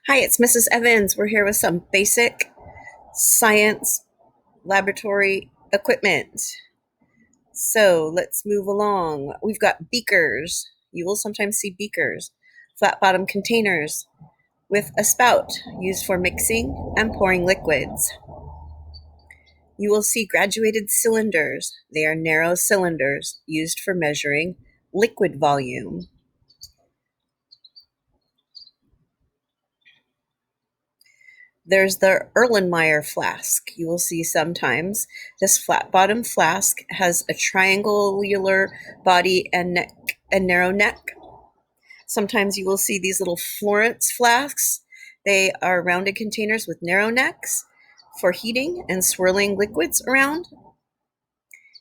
Hi, it's Mrs. Evans. We're here with some basic science laboratory equipment. So let's move along. We've got beakers. You will sometimes see beakers, flat bottom containers with a spout used for mixing and pouring liquids. You will see graduated cylinders. They are narrow cylinders used for measuring liquid volume. There's the Erlenmeyer flask. You will see sometimes this flat bottom flask has a triangular body and neck and narrow neck. Sometimes you will see these little Florence flasks. They are rounded containers with narrow necks for heating and swirling liquids around.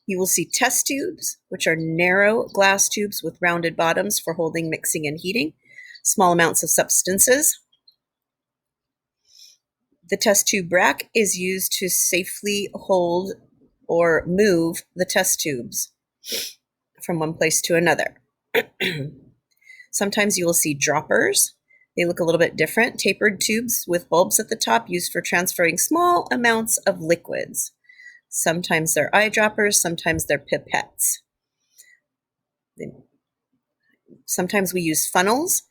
You will see test tubes, which are narrow glass tubes with rounded bottoms for holding, mixing, and heating small amounts of substances. The test tube rack is used to safely hold or move the test tubes from one place to another. Sometimes you will see droppers. They look a little bit different. Tapered tubes with bulbs at the top used for transferring small amounts of liquids. Sometimes they're eyedroppers, sometimes they're pipettes. Sometimes we use funnels.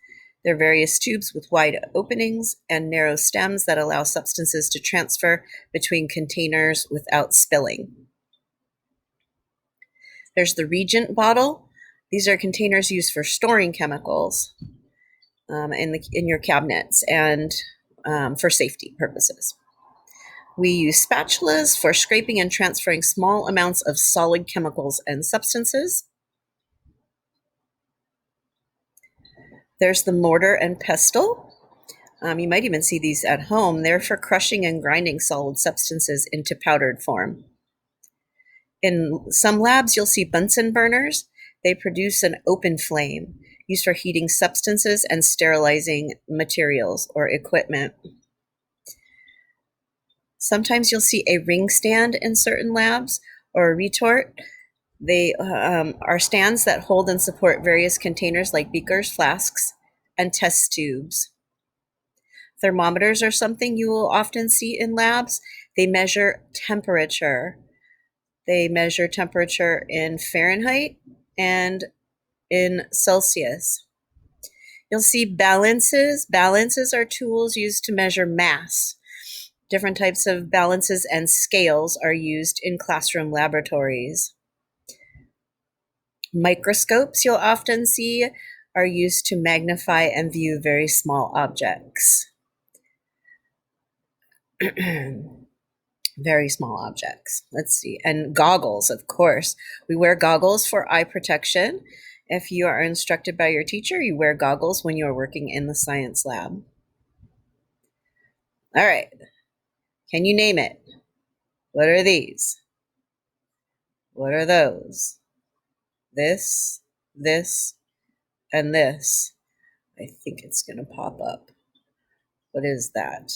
They're various tubes with wide openings and narrow stems that allow substances to transfer between containers without spilling. There's the reagent bottle. These are containers used for storing chemicals in your cabinets and for safety purposes. We use spatulas for scraping and transferring small amounts of solid chemicals and substances. There's the mortar and pestle. You might even see these at home. They're for crushing and grinding solid substances into powdered form. In some labs, you'll see Bunsen burners. They produce an open flame used for heating substances and sterilizing materials or equipment. Sometimes you'll see a ring stand in certain labs or a retort. They are stands that hold and support various containers like beakers, flasks, and test tubes. Thermometers are something you will often see in labs. They measure temperature. They measure temperature in Fahrenheit and in Celsius. You'll see balances. Balances are tools used to measure mass. Different types of balances and scales are used in classroom laboratories. Microscopes you'll often see are used to magnify and view very small objects. Very small objects. Let's see. And goggles, of course. We wear goggles for eye protection. If you are instructed by your teacher, you wear goggles when you are working in the science lab. All right. Can you name it? What are these? What are those? This, and this. I think it's going to pop up. What is that?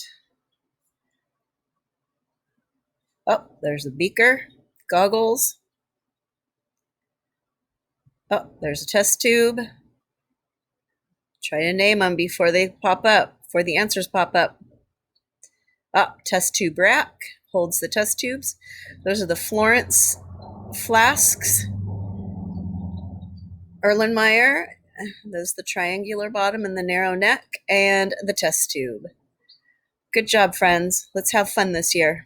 Oh, there's a beaker, goggles. Oh, there's a test tube. Try to name them before they pop up, before the answers pop up. Oh, test tube rack holds the test tubes. Those are the Florence flasks. Erlenmeyer, there's the triangular bottom and the narrow neck, and the test tube. Good job, friends. Let's have fun this year.